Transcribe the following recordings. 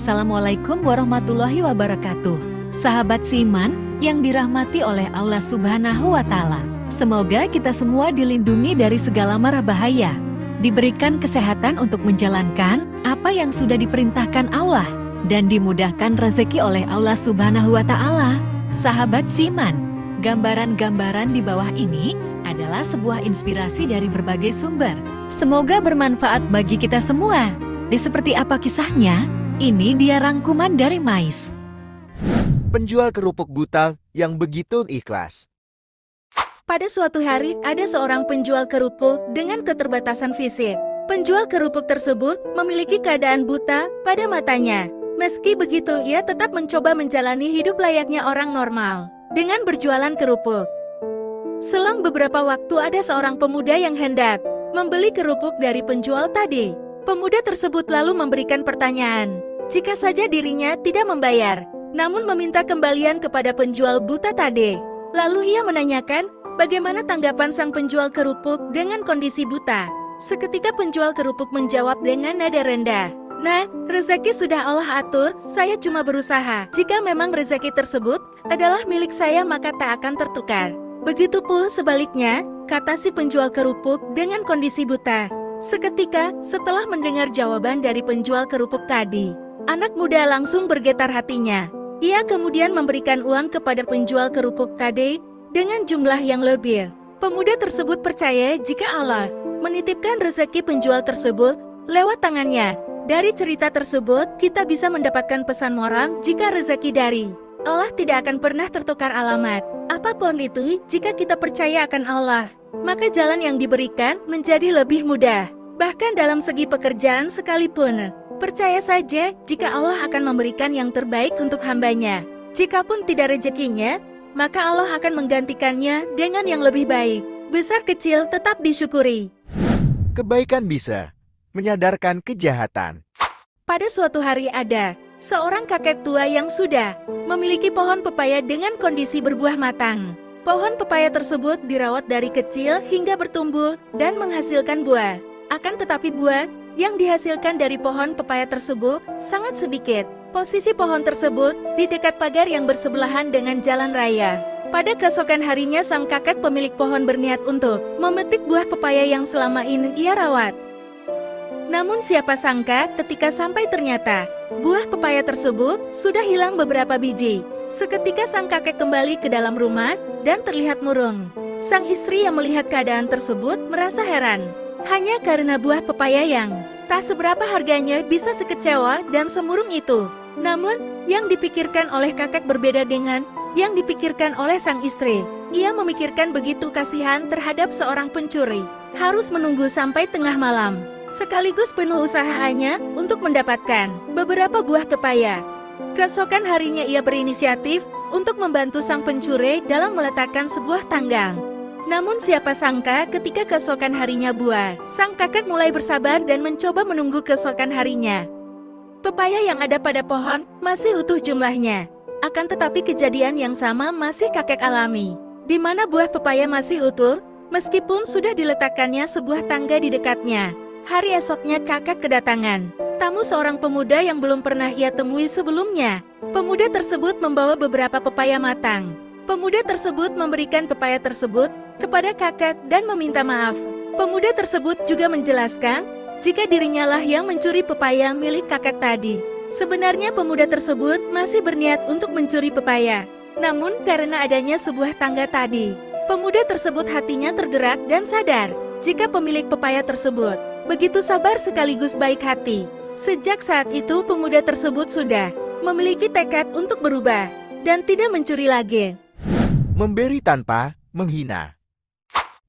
Assalamualaikum warahmatullahi wabarakatuh. Sahabat Siman yang dirahmati oleh Allah Subhanahu wa Ta'ala. Semoga kita semua dilindungi dari segala mara bahaya, diberikan kesehatan untuk menjalankan apa yang sudah diperintahkan Allah, dan dimudahkan rezeki oleh Allah Subhanahu wa Ta'ala. Sahabat Siman, gambaran-gambaran di bawah ini adalah sebuah inspirasi dari berbagai sumber. Semoga bermanfaat bagi kita semua. Seperti apa kisahnya? Ini dia rangkuman dari Mais. Penjual kerupuk buta yang begitu ikhlas. Pada suatu hari, ada seorang penjual kerupuk dengan keterbatasan fisik. Penjual kerupuk tersebut memiliki keadaan buta pada matanya. Meski begitu, ia tetap mencoba menjalani hidup layaknya orang normal dengan berjualan kerupuk. Selang beberapa waktu, ada seorang pemuda yang hendak membeli kerupuk dari penjual tadi. Pemuda tersebut lalu memberikan pertanyaan, jika saja dirinya tidak membayar, namun meminta kembalian kepada penjual buta tadi. Lalu ia menanyakan, bagaimana tanggapan sang penjual kerupuk dengan kondisi buta? Seketika penjual kerupuk menjawab dengan nada rendah, "Nah, rezeki sudah Allah atur, saya cuma berusaha. Jika memang rezeki tersebut adalah milik saya, maka tak akan tertukar." Begitu pula sebaliknya, kata si penjual kerupuk dengan kondisi buta. Seketika, setelah mendengar jawaban dari penjual kerupuk tadi, anak muda langsung bergetar hatinya. Ia kemudian memberikan uang kepada penjual kerupuk tadi dengan jumlah yang lebih. Pemuda tersebut percaya jika Allah menitipkan rezeki penjual tersebut lewat tangannya. Dari cerita tersebut, kita bisa mendapatkan pesan moral jika rezeki dari Allah tidak akan pernah tertukar alamat. Apapun itu, jika kita percaya akan Allah, maka jalan yang diberikan menjadi lebih mudah. Bahkan dalam segi pekerjaan sekalipun, percaya saja jika Allah akan memberikan yang terbaik untuk hambanya. Jikapun tidak rezekinya, maka Allah akan menggantikannya dengan yang lebih baik. Besar kecil tetap disyukuri. Kebaikan bisa menyadarkan kejahatan. Pada suatu hari ada seorang kakek tua yang sudah memiliki pohon pepaya dengan kondisi berbuah matang. Pohon pepaya tersebut dirawat dari kecil hingga bertumbuh dan menghasilkan buah. Akan tetapi buah yang dihasilkan dari pohon pepaya tersebut sangat sedikit. Posisi pohon tersebut di dekat pagar yang bersebelahan dengan jalan raya. Pada keesokan harinya, sang kakek pemilik pohon berniat untuk memetik buah pepaya yang selama ini ia rawat. Namun siapa sangka ketika sampai ternyata buah pepaya tersebut sudah hilang beberapa biji. Seketika sang kakek kembali ke dalam rumah dan terlihat murung. Sang istri yang melihat keadaan tersebut merasa heran. Hanya karena buah pepaya yang tak seberapa harganya bisa sekecewa dan semurung itu. Namun yang dipikirkan oleh kakek berbeda dengan yang dipikirkan oleh sang istri. Ia memikirkan begitu kasihan terhadap seorang pencuri. Harus menunggu sampai tengah malam, sekaligus penuh usahanya untuk mendapatkan beberapa buah pepaya. Keesokan harinya ia berinisiatif untuk membantu sang pencuri dalam meletakkan sebuah tanggal. Namun siapa sangka ketika keesokan harinya buah, sang kakek mulai bersabar dan mencoba menunggu keesokan harinya. Pepaya yang ada pada pohon masih utuh jumlahnya. Akan tetapi kejadian yang sama masih kakek alami, di mana buah pepaya masih utuh, meskipun sudah diletakkannya sebuah tangga di dekatnya. Hari esoknya kakek kedatangan tamu seorang pemuda yang belum pernah ia temui sebelumnya. Pemuda tersebut membawa beberapa pepaya matang. Pemuda tersebut memberikan pepaya tersebut kepada kakek dan meminta maaf. Pemuda tersebut juga menjelaskan jika dirinya lah yang mencuri pepaya milik kakek tadi. Sebenarnya pemuda tersebut masih berniat untuk mencuri pepaya. Namun karena adanya sebuah tangga tadi, pemuda tersebut hatinya tergerak dan sadar jika pemilik pepaya tersebut begitu sabar sekaligus baik hati. Sejak saat itu pemuda tersebut sudah memiliki tekad untuk berubah dan tidak mencuri lagi. Memberi tanpa menghina.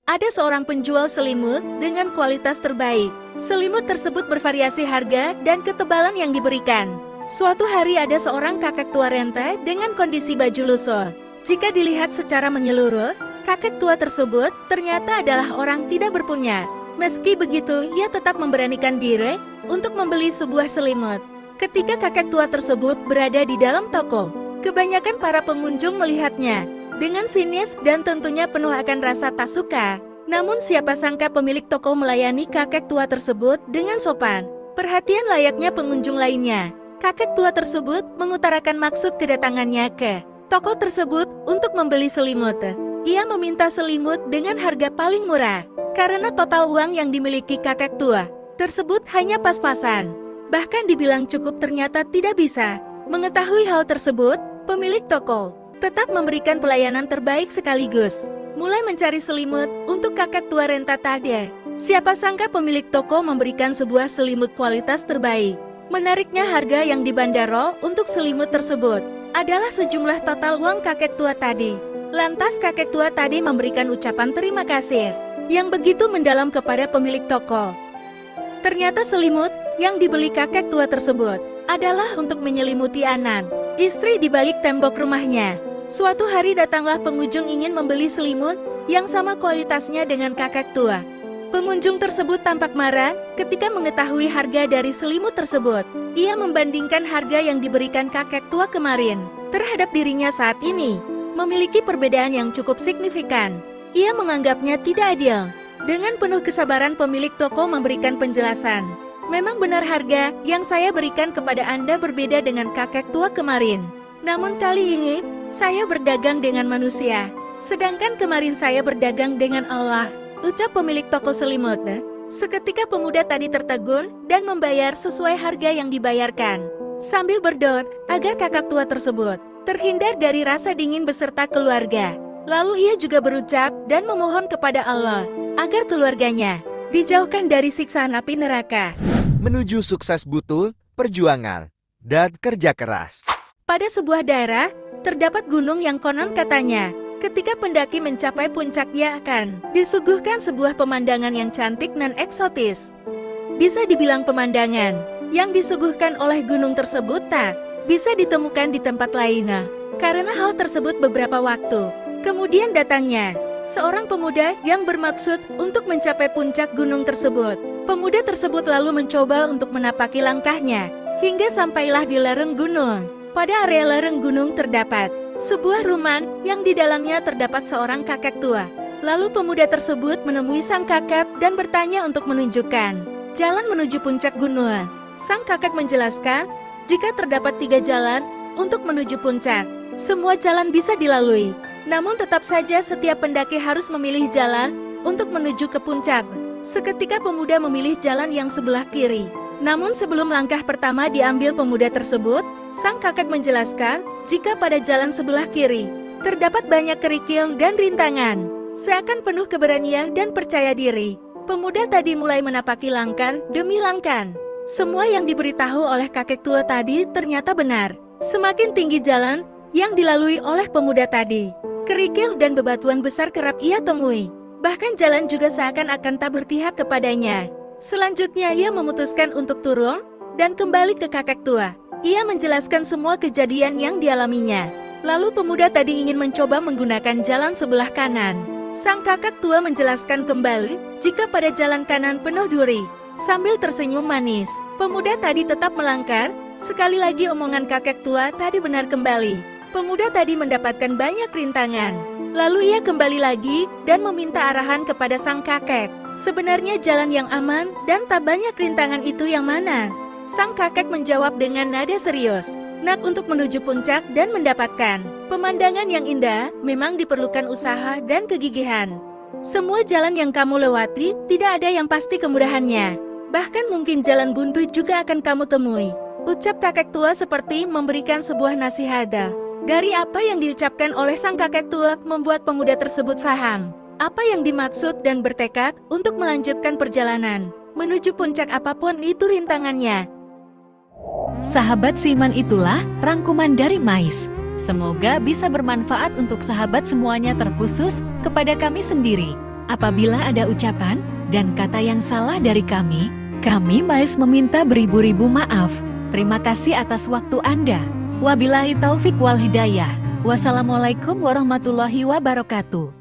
Ada seorang penjual selimut dengan kualitas terbaik. Selimut tersebut bervariasi harga dan ketebalan yang diberikan. Suatu hari ada seorang kakek tua renta dengan kondisi baju lusuh. Jika dilihat secara menyeluruh, kakek tua tersebut ternyata adalah orang tidak berpunya. Meski begitu, ia tetap memberanikan diri untuk membeli sebuah selimut. Ketika kakek tua tersebut berada di dalam toko, kebanyakan para pengunjung melihatnya dengan sinis dan tentunya penuh akan rasa tak suka. Namun siapa sangka pemilik toko melayani kakek tua tersebut dengan sopan, perhatian layaknya pengunjung lainnya. Kakek tua tersebut mengutarakan maksud kedatangannya ke toko tersebut untuk membeli selimut. Ia meminta selimut dengan harga paling murah, karena total uang yang dimiliki kakek tua tersebut hanya pas-pasan. Bahkan dibilang cukup ternyata tidak bisa. Mengetahui hal tersebut, pemilik toko tetap memberikan pelayanan terbaik sekaligus mulai mencari selimut untuk kakek tua renta tadi. Siapa sangka pemilik toko memberikan sebuah selimut kualitas terbaik. Menariknya harga yang dibanderol untuk selimut tersebut adalah sejumlah total uang kakek tua tadi. Lantas kakek tua tadi memberikan ucapan terima kasih yang begitu mendalam kepada pemilik toko. Ternyata selimut yang dibeli kakek tua tersebut adalah untuk menyelimuti Anan, istri di balik tembok rumahnya. Suatu hari datanglah pengunjung ingin membeli selimut yang sama kualitasnya dengan kakek tua. Pengunjung tersebut tampak marah ketika mengetahui harga dari selimut tersebut. Ia membandingkan harga yang diberikan kakek tua kemarin terhadap dirinya saat ini, memiliki perbedaan yang cukup signifikan. Ia menganggapnya tidak adil. Dengan penuh kesabaran pemilik toko memberikan penjelasan. Memang benar harga yang saya berikan kepada Anda berbeda dengan kakek tua kemarin. Namun kali ini, saya berdagang dengan manusia. Sedangkan kemarin saya berdagang dengan Allah, ucap pemilik toko selimut. Seketika pemuda tadi tertegun dan membayar sesuai harga yang dibayarkan. Sambil berdoa agar kakak tua tersebut terhindar dari rasa dingin beserta keluarga. Lalu ia juga berucap dan memohon kepada Allah agar keluarganya dijauhkan dari siksaan api neraka. Menuju sukses butuh perjuangan dan kerja keras. Pada sebuah daerah, terdapat gunung yang konon katanya, ketika pendaki mencapai puncaknya akan disuguhkan sebuah pemandangan yang cantik dan eksotis. Bisa dibilang pemandangan yang disuguhkan oleh gunung tersebut tak bisa ditemukan di tempat lainnya. Karena hal tersebut beberapa waktu kemudian datangnya seorang pemuda yang bermaksud untuk mencapai puncak gunung tersebut. Pemuda tersebut lalu mencoba untuk menapaki langkahnya hingga sampailah di lereng gunung. Pada area lereng gunung terdapat sebuah rumah yang di dalamnya terdapat seorang kakek tua. Lalu pemuda tersebut menemui sang kakek dan bertanya untuk menunjukkan jalan menuju puncak gunung. Sang kakek menjelaskan jika terdapat 3 jalan untuk menuju puncak. Semua jalan bisa dilalui, namun tetap saja setiap pendaki harus memilih jalan untuk menuju ke puncak. Seketika pemuda memilih jalan yang sebelah kiri. Namun sebelum langkah pertama diambil pemuda tersebut, sang kakek menjelaskan jika pada jalan sebelah kiri terdapat banyak kerikil dan rintangan. Seakan penuh keberanian dan percaya diri, pemuda tadi mulai menapaki langkah demi langkah. Semua yang diberitahu oleh kakek tua tadi ternyata benar. Semakin tinggi jalan yang dilalui oleh pemuda tadi, kerikil dan bebatuan besar kerap ia temui. Bahkan jalan juga seakan-akan tak berpihak kepadanya. Selanjutnya ia memutuskan untuk turun dan kembali ke kakek tua. Ia menjelaskan semua kejadian yang dialaminya. Lalu pemuda tadi ingin mencoba menggunakan jalan sebelah kanan. Sang kakek tua menjelaskan kembali jika pada jalan kanan penuh duri. Sambil tersenyum manis, pemuda tadi tetap melangkah. Sekali lagi omongan kakek tua tadi benar kembali. Pemuda tadi mendapatkan banyak rintangan. Lalu ia kembali lagi dan meminta arahan kepada sang kakek. Sebenarnya jalan yang aman dan tak banyak rintangan itu yang mana? Sang kakek menjawab dengan nada serius. Nak, untuk menuju puncak dan mendapatkan pemandangan yang indah, memang diperlukan usaha dan kegigihan. Semua jalan yang kamu lewati, tidak ada yang pasti kemudahannya. Bahkan mungkin jalan buntu juga akan kamu temui. Ucap kakek tua seperti memberikan sebuah nasihat. Dari apa yang diucapkan oleh sang kakek tua membuat pemuda tersebut paham apa yang dimaksud dan bertekad untuk melanjutkan perjalanan menuju puncak apapun itu rintangannya. Sahabat seiman, itulah rangkuman dari Mais. Semoga bisa bermanfaat untuk sahabat semuanya, terkhusus kepada kami sendiri. Apabila ada ucapan dan kata yang salah dari kami Mais meminta beribu-ribu maaf. Terima kasih atas waktu Anda. Wabillahi taufik wal hidayah. Wassalamualaikum warahmatullahi wabarakatuh.